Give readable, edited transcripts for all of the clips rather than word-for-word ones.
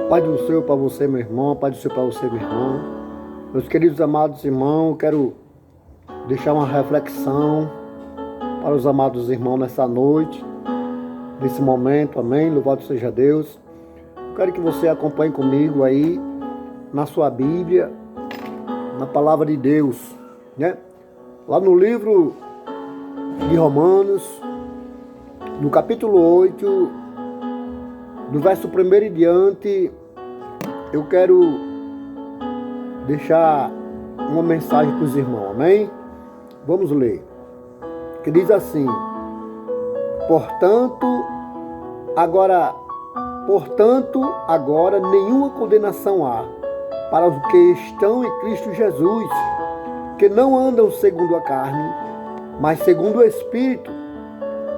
Pai do Senhor para você, meu irmão. Pai do Senhor para você, meu irmão. Meus queridos amados irmãos, quero deixar uma reflexão para os amados irmãos nessa noite, nesse momento, amém? Louvado seja Deus. Quero que você acompanhe comigo aí na sua Bíblia, na palavra de Deus, né? Lá no livro de Romanos, no capítulo 8, do verso 1 em diante, eu quero deixar uma mensagem para os irmãos, amém? Vamos ler. Que diz assim: Portanto, agora nenhuma condenação há para os que estão em Cristo Jesus, que não andam segundo a carne, mas segundo o Espírito,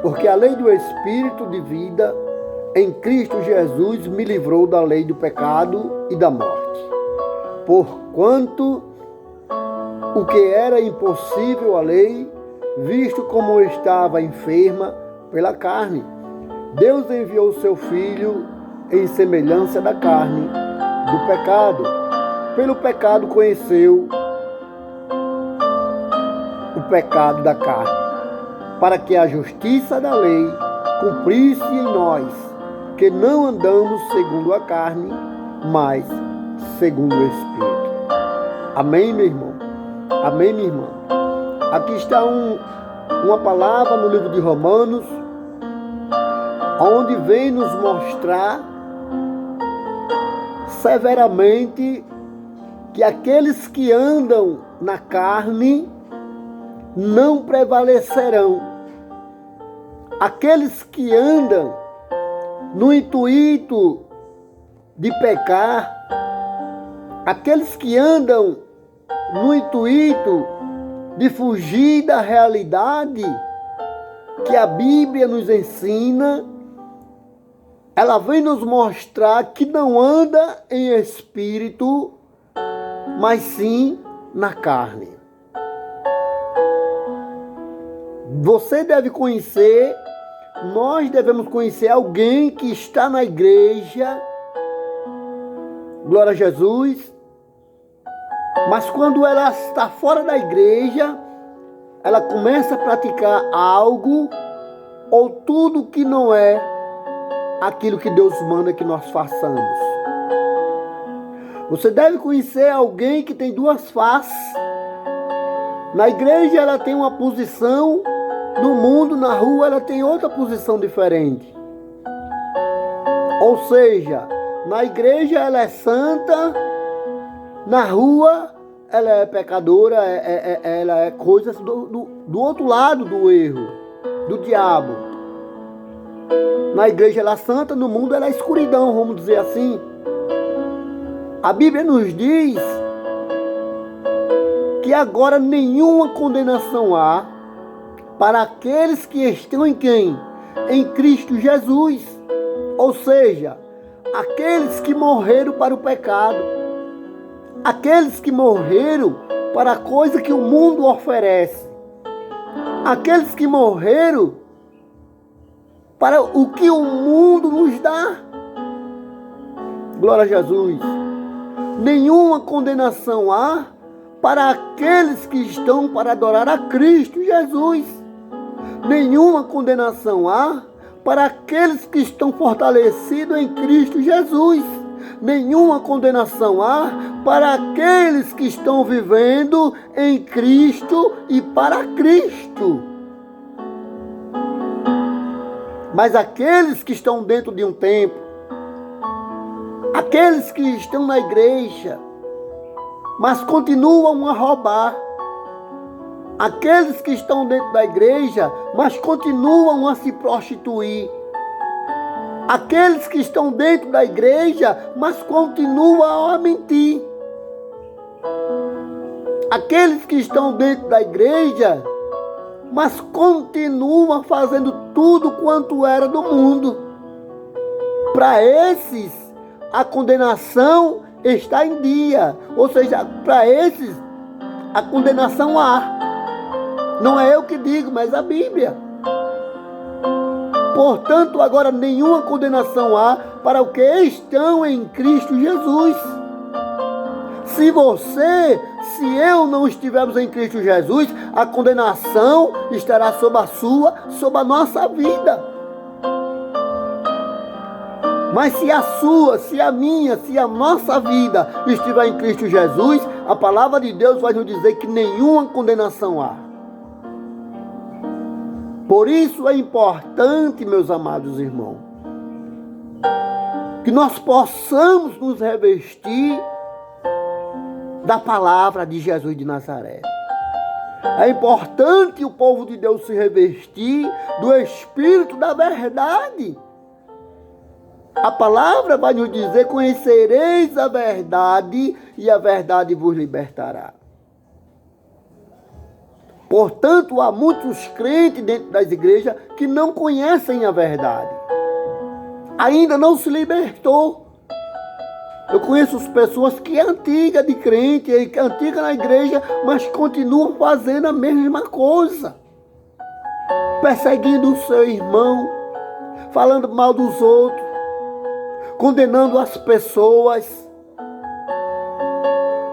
porque a lei do Espírito de vida em Cristo Jesus me livrou da lei do pecado e da morte. Porquanto o que era impossível à lei, visto como estava enferma pela carne, Deus enviou o seu Filho em semelhança da carne, do pecado. Pelo pecado conheceu o pecado da carne, para que a justiça da lei cumprisse em nós, que não andamos segundo a carne, mas segundo o Espírito. Amém, meu irmão? Amém, minha irmã? Aqui está uma palavra no livro de Romanos, onde vem nos mostrar severamente que aqueles que andam na carne não prevalecerão. Aqueles que andam no intuito de pecar, aqueles que andam no intuito de fugir da realidade que a Bíblia nos ensina, ela vem nos mostrar que não anda em espírito, mas sim na carne. Você deve conhecer, nós devemos conhecer alguém que está na igreja, glória a Jesus, mas quando ela está fora da igreja, ela começa a praticar algo ou tudo que não é aquilo que Deus manda que nós façamos. Você deve conhecer alguém que tem duas faces. Na igreja ela tem uma posição, no mundo, na rua, ela tem outra posição diferente. Ou seja, na igreja ela é santa, na rua ela é pecadora, ela é coisa do outro lado do erro, do diabo. Na igreja ela é santa, no mundo ela é escuridão, vamos dizer assim. A Bíblia nos diz que agora nenhuma condenação há para aqueles que estão em quem? Em Cristo Jesus. Ou seja, aqueles que morreram para o pecado. Aqueles que morreram para a coisa que o mundo oferece. Aqueles que morreram para o que o mundo nos dá. Glória a Jesus. Nenhuma condenação há para aqueles que estão para adorar a Cristo Jesus. Nenhuma condenação há para aqueles que estão fortalecidos em Cristo Jesus. Nenhuma condenação há para aqueles que estão vivendo em Cristo e para Cristo. Mas aqueles que estão dentro de um templo, aqueles que estão na igreja, mas continuam a roubar, aqueles que estão dentro da igreja, mas continuam a se prostituir. Aqueles que estão dentro da igreja, mas continuam a mentir. Aqueles que estão dentro da igreja, mas continuam fazendo tudo quanto era do mundo. Para esses, a condenação está em dia. Ou seja, para esses, a condenação há. Não é eu que digo, mas a Bíblia. Portanto, agora nenhuma condenação há para os que estão em Cristo Jesus. Se eu não estivermos em Cristo Jesus, a condenação estará sobre a nossa vida. Mas se a nossa vida estiver em Cristo Jesus, a palavra de Deus vai nos dizer que nenhuma condenação há. Por isso é importante, meus amados irmãos, que nós possamos nos revestir da palavra de Jesus de Nazaré. É importante o povo de Deus se revestir do Espírito da verdade. A palavra vai nos dizer: conhecereis a verdade e a verdade vos libertará. Portanto, há muitos crentes dentro das igrejas que não conhecem a verdade. Ainda não se libertou. Eu conheço pessoas que é antiga de crente, é antiga na igreja, mas continuam fazendo a mesma coisa. Perseguindo o seu irmão, falando mal dos outros, condenando as pessoas.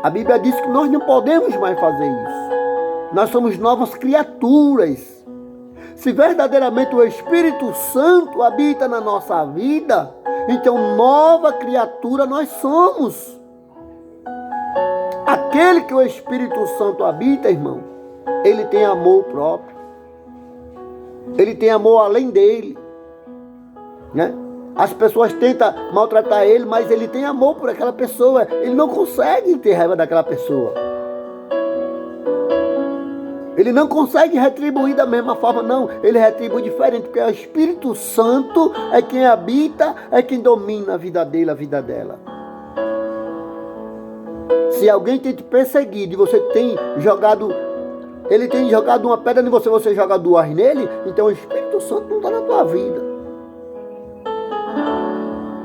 A Bíblia diz que nós não podemos mais fazer isso. Nós somos novas criaturas. Se verdadeiramente o Espírito Santo habita na nossa vida, então nova criatura nós somos. Aquele que o Espírito Santo habita, irmão, ele tem amor próprio. Ele tem amor além dele, né? As pessoas tentam maltratar ele, mas ele tem amor por aquela pessoa. Ele não consegue ter raiva daquela pessoa. Ele não consegue retribuir da mesma forma, não. Ele retribui diferente, porque o Espírito Santo é quem habita, é quem domina a vida dele, a vida dela. Se alguém tem te perseguido e você tem jogado, ele tem jogado uma pedra em você, você joga duas nele, então o Espírito Santo não está na tua vida.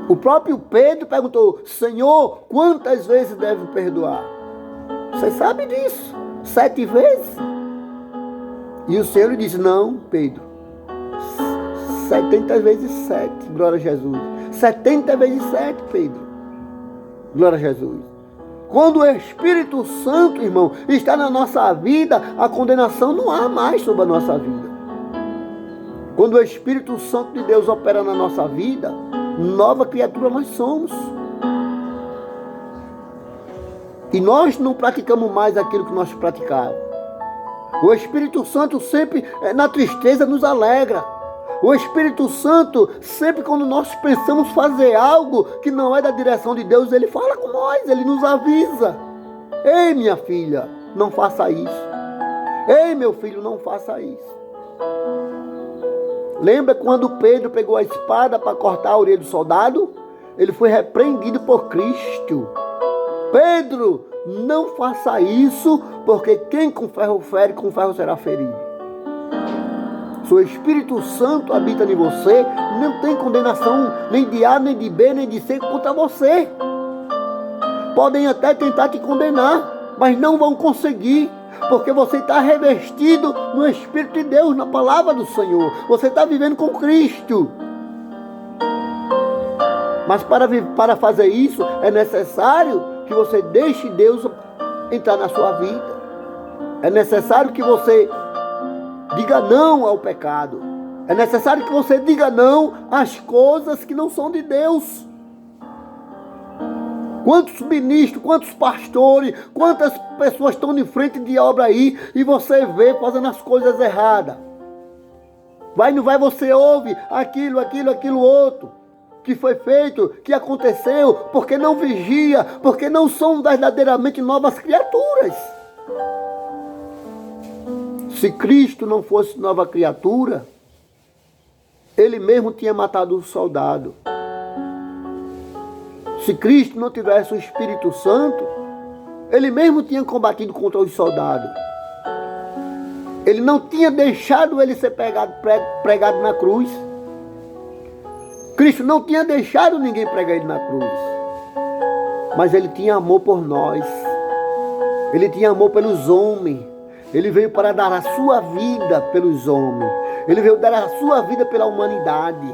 O próprio Pedro perguntou: Senhor, quantas vezes deve perdoar? Você sabe disso? 7 vezes? E o Senhor disse: não, Pedro, 70 vezes 7, glória a Jesus. 70 vezes 7, Pedro, glória a Jesus. Quando o Espírito Santo, irmão, está na nossa vida, a condenação não há mais sobre a nossa vida. Quando o Espírito Santo de Deus opera na nossa vida, nova criatura nós somos. E nós não praticamos mais aquilo que nós praticávamos. O Espírito Santo sempre, na tristeza, nos alegra. O Espírito Santo, sempre quando nós pensamos fazer algo que não é da direção de Deus, ele fala com nós, ele nos avisa. Ei, minha filha, não faça isso. Ei, meu filho, não faça isso. Lembra quando Pedro pegou a espada para cortar a orelha do soldado? Ele foi repreendido por Cristo. Pedro, não faça isso, porque quem com ferro fere, com ferro será ferido. Se o Espírito Santo habita em você, não tem condenação nem de A, nem de B, nem de C contra você. Podem até tentar te condenar, mas não vão conseguir, porque você está revestido no Espírito de Deus, na palavra do Senhor. Você está vivendo com Cristo. Mas para fazer isso, é necessário que você deixe Deus entrar na sua vida. É necessário que você diga não ao pecado. É necessário que você diga não às coisas que não são de Deus. Quantos ministros, quantos pastores, quantas pessoas estão de frente de obra aí e você vê fazendo as coisas erradas. Não vai, você ouve aquilo outro que foi feito, que aconteceu, porque não vigia, porque não são verdadeiramente novas criaturas. Se Cristo não fosse nova criatura, ele mesmo tinha matado o soldado. Se Cristo não tivesse o Espírito Santo, ele mesmo tinha combatido contra os soldados. Ele não tinha deixado ele ser pregado na cruz. Cristo não tinha deixado ninguém pregar ele na cruz. Mas ele tinha amor por nós. Ele tinha amor pelos homens. Ele veio para dar a sua vida pelos homens. Ele veio dar a sua vida pela humanidade.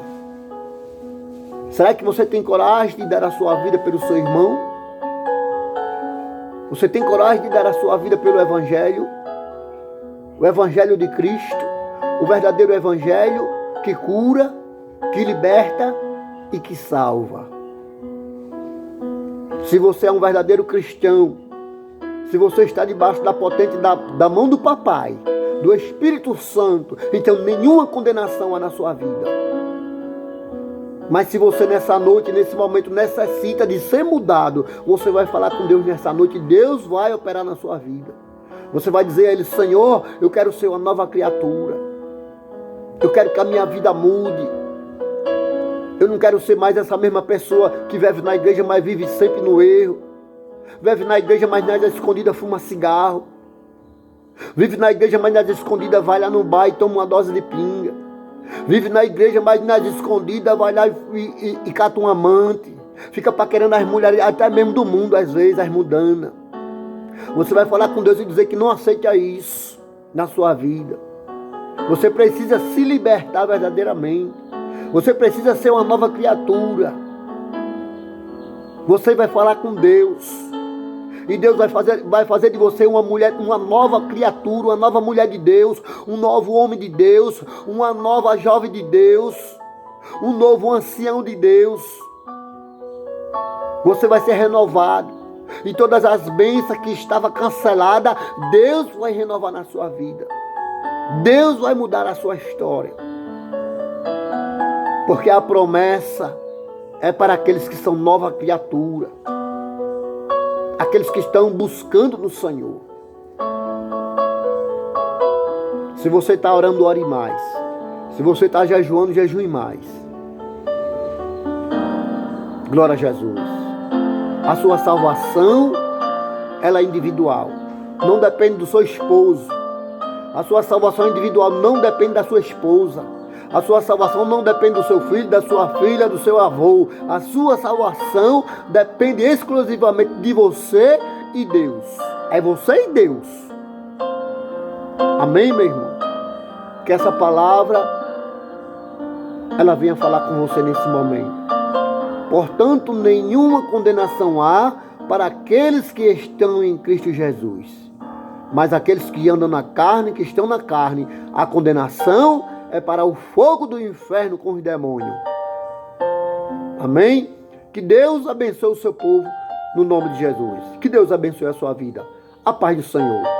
Será que você tem coragem de dar a sua vida pelo seu irmão? Você tem coragem de dar a sua vida pelo Evangelho? O Evangelho de Cristo, o verdadeiro Evangelho que cura, que liberta e que salva. Se você é um verdadeiro cristão, se você está debaixo da potente da mão do Papai, do Espírito Santo, então nenhuma condenação há na sua vida. Mas se você nessa noite, nesse momento, necessita de ser mudado, você vai falar com Deus nessa noite, Deus vai operar na sua vida. Você vai dizer a Ele, Senhor, eu quero ser uma nova criatura. Eu quero que a minha vida mude. Eu não quero ser mais essa mesma pessoa que vive na igreja, mas vive sempre no erro. Vive na igreja, mas nas escondidas fuma cigarro. Vive na igreja, mas nas escondidas vai lá no bar e toma uma dose de pinga. Vive na igreja, mas nas escondidas vai lá e cata um amante. Fica paquerando as mulheres, até mesmo do mundo, às vezes, as mudanas. Você vai falar com Deus e dizer que não aceita isso na sua vida. Você precisa se libertar verdadeiramente. Você precisa ser uma nova criatura. Você vai falar com Deus. E Deus vai fazer de você uma mulher, uma nova criatura, uma nova mulher de Deus, um novo homem de Deus, uma nova jovem de Deus, um novo ancião de Deus. Você vai ser renovado. E todas as bênçãos que estavam canceladas, Deus vai renovar na sua vida. Deus vai mudar a sua história. Porque a promessa é para aqueles que são nova criatura. Aqueles que estão buscando no Senhor. Se você está orando, ore mais. Se você está jejuando, jejue mais. Glória a Jesus. A sua salvação, ela é individual. Não depende do seu esposo. A sua salvação individual não depende da sua esposa. A sua salvação não depende do seu filho, da sua filha, do seu avô. A sua salvação depende exclusivamente de você e Deus. É você e Deus. Amém, meu irmão? Que essa palavra, ela venha falar com você nesse momento. Portanto, nenhuma condenação há para aqueles que estão em Cristo Jesus. Mas aqueles que andam na carne, que estão na carne, a condenação é para o fogo do inferno com os demônios. Amém? Que Deus abençoe o seu povo no nome de Jesus. Que Deus abençoe a sua vida. A paz do Senhor.